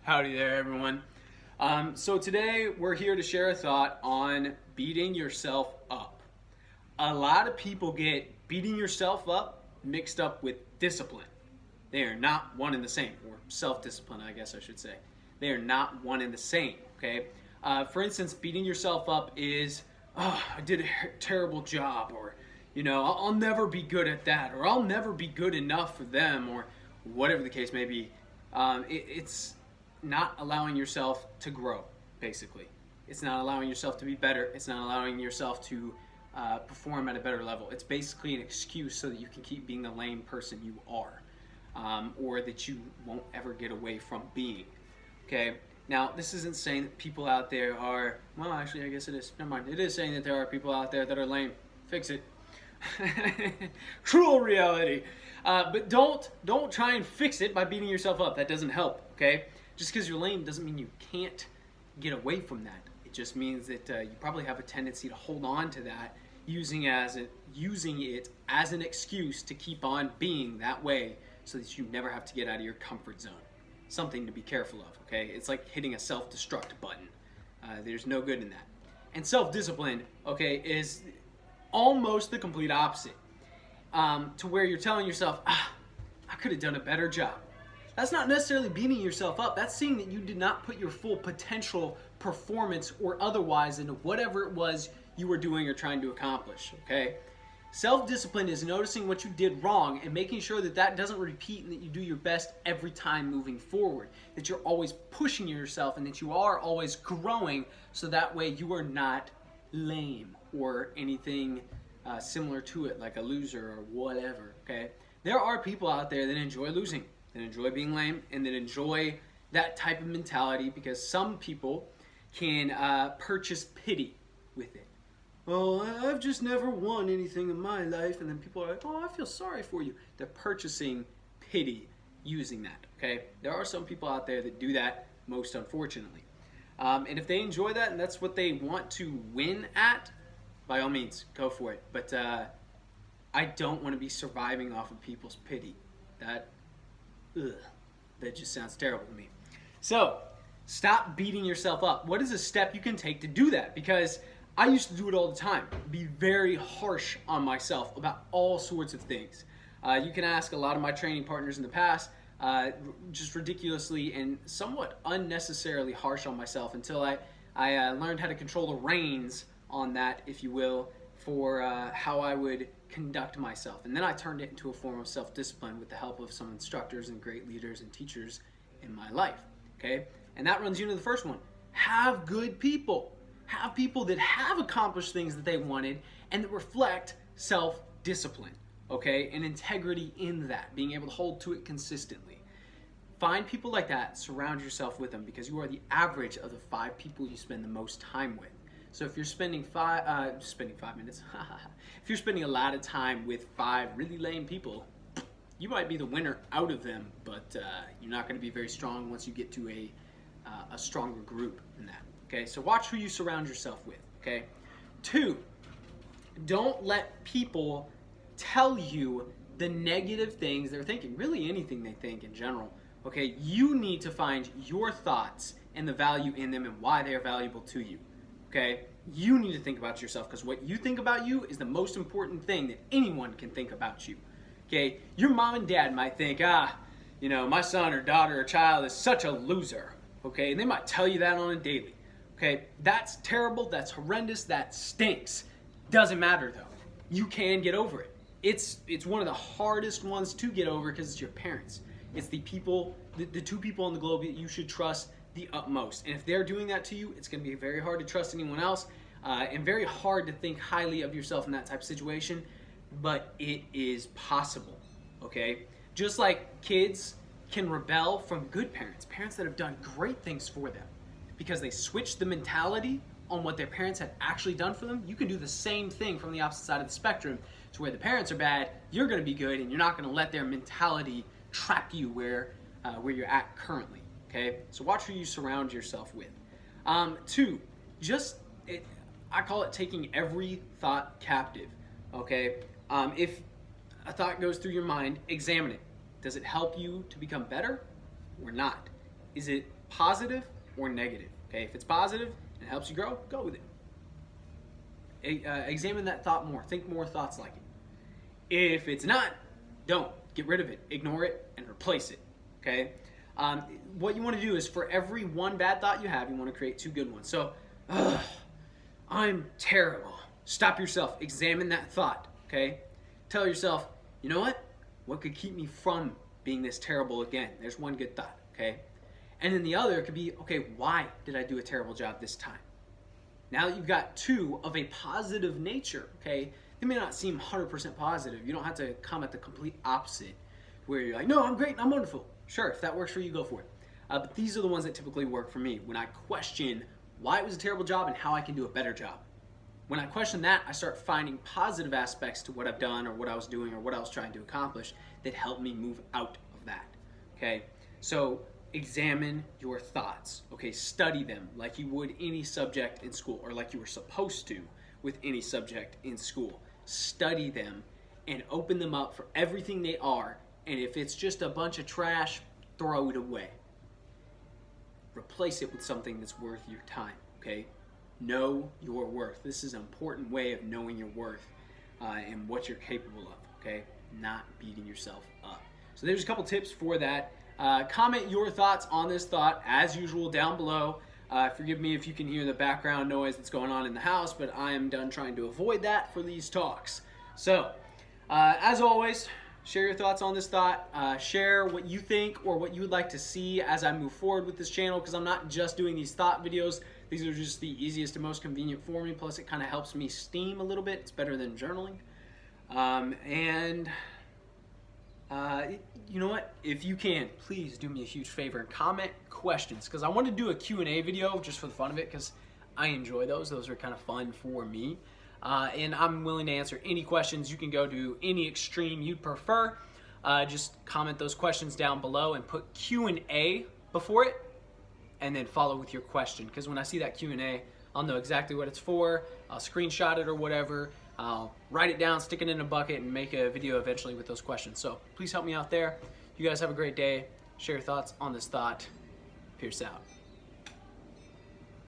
Howdy there, everyone. So today we're here to share a thought on beating yourself up. A lot of people get beating yourself up mixed up with discipline. They are not one and the same, or self-discipline, I guess I should say. They are not one and the same, okay? For instance, beating yourself up is, oh, I did a terrible job, or, I'll never be good at that, or I'll never be good enough for them, or whatever the case may be. It's not allowing yourself to grow, basically. It's not allowing yourself to be better. It's not allowing yourself to perform at a better level. It's basically an excuse so that you can keep being the lame person you are, or that you won't ever get away from being. Okay? Now, this isn't saying that people out there are, well, actually, I guess it is. Never mind. It is saying that there are people out there that are lame. Fix it. Cruel reality. But don't try and fix it by beating yourself up. That doesn't help, okay? Just because you're lame doesn't mean you can't get away from that. It just means that you probably have a tendency to hold on to that, using it as an excuse to keep on being that way so that you never have to get out of your comfort zone. Something to be careful of, okay? It's like hitting a self-destruct button. There's no good in that. And self-discipline, okay, is almost the complete opposite. To where you're telling yourself, I could have done a better job. That's not necessarily beating yourself up. That's seeing that you did not put your full potential, performance, or otherwise into whatever it was you were doing or trying to accomplish, okay? Self-discipline is noticing what you did wrong and making sure that that doesn't repeat and that you do your best every time moving forward. That you're always pushing yourself and that you are always growing so that way you are not lame or anything similar to it, like a loser or whatever, okay? There are people out there that enjoy losing, that enjoy being lame, and that enjoy that type of mentality because some people can purchase pity with it. Well, I've just never won anything in my life, and then people are like, oh, I feel sorry for you. They're purchasing pity using that, okay? There are some people out there that do that, most unfortunately. And if they enjoy that and that's what they want to win at, by all means, go for it. But I don't want to be surviving off of people's pity. That just sounds terrible to me. So, stop beating yourself up. What is a step you can take to do that? Because I used to do it all the time. Be very harsh on myself about all sorts of things. You can ask a lot of my training partners in the past, just ridiculously and somewhat unnecessarily harsh on myself until I learned how to control the reins on that, if you will, for how I would conduct myself. And then I turned it into a form of self-discipline with the help of some instructors and great leaders and teachers in my life, okay? And that runs you into the first one. Have good people. Have people that have accomplished things that they wanted and that reflect self-discipline, okay? And integrity in that, being able to hold to it consistently. Find people like that, surround yourself with them because you are the average of the 5 people you spend the most time with. So if you're spending 5 minutes, if you're spending a lot of time with 5 really lame people, you might be the winner out of them, but you're not going to be very strong once you get to a stronger group than that. Okay, so watch who you surround yourself with, okay? 2, don't let people tell you the negative things they're thinking, really anything they think in general, okay? You need to find your thoughts and the value in them and why they are valuable to you, okay? You need to think about yourself because what you think about you is the most important thing that anyone can think about you, okay? Your mom and dad might think, my son or daughter or child is such a loser, okay? And they might tell you that on a daily. Okay, that's terrible, that's horrendous, that stinks. Doesn't matter though. You can get over it. It's one of the hardest ones to get over because it's your parents. It's the people, the 2 people on the globe that you should trust the utmost. And if they're doing that to you, it's going to be very hard to trust anyone else and very hard to think highly of yourself in that type of situation, but it is possible, okay? Just like kids can rebel from good parents, parents that have done great things for them, because they switched the mentality on what their parents had actually done for them, you can do the same thing from the opposite side of the spectrum to where the parents are bad, you're going to be good, and you're not going to let their mentality trap you where you're at currently, okay? So watch who you surround yourself with. 2, I call it taking every thought captive, okay? If a thought goes through your mind, examine it. Does it help you to become better or not? Is it positive or negative. Okay, if it's positive and it helps you grow, go with it. Examine that thought more. Think more thoughts like it. If it's not, don't. Get rid of it. Ignore it and replace it. Okay? What you want to do is for every one bad thought you have, you want to create 2 good ones. So, I'm terrible. Stop yourself. Examine that thought. Okay? Tell yourself, you know what? What could keep me from being this terrible again? There's one good thought. Okay? And then the other could be, okay, why did I do a terrible job this time? Now that you've got 2 of a positive nature, okay, they may not seem 100% positive. You don't have to come at the complete opposite where you're like, no, I'm great, I'm wonderful. Sure, if that works for you, go for it. But these are the ones that typically work for me when I question why it was a terrible job and how I can do a better job. When I question that, I start finding positive aspects to what I've done or what I was doing or what I was trying to accomplish that help me move out of that, okay? So examine your thoughts, okay? Study them like you would any subject in school, or like you were supposed to with any subject in school. Study them and open them up for everything they are, and if it's just a bunch of trash, throw it away. Replace it with something that's worth your time, okay? Know your worth. This is an important way of knowing your worth and what you're capable of, okay? Not beating yourself up. So there's a couple tips for that. Comment your thoughts on this thought as usual down below. Forgive me if you can hear the background noise that's going on in the house, but I am done trying to avoid that for these talks. So, as always, share your thoughts on this thought. Share what you think or what you would like to see as I move forward with this channel, because I'm not just doing these thought videos. These are just the easiest and most convenient for me, plus it kind of helps me steam a little bit. It's better than journaling. You know what? If you can, please do me a huge favor and comment questions, because I want to do a Q&A video just for the fun of it, because I enjoy those. Those are kind of fun for me. And I'm willing to answer any questions. You can go to any extreme you'd prefer. Just comment those questions down below and put Q&A before it, and then follow with your question, because when I see that Q&A, I'll know exactly what it's for. I'll screenshot it or whatever. I'll write it down, stick it in a bucket, and make a video eventually with those questions. So please help me out there. You guys have a great day. Share your thoughts on this thought. Peace out.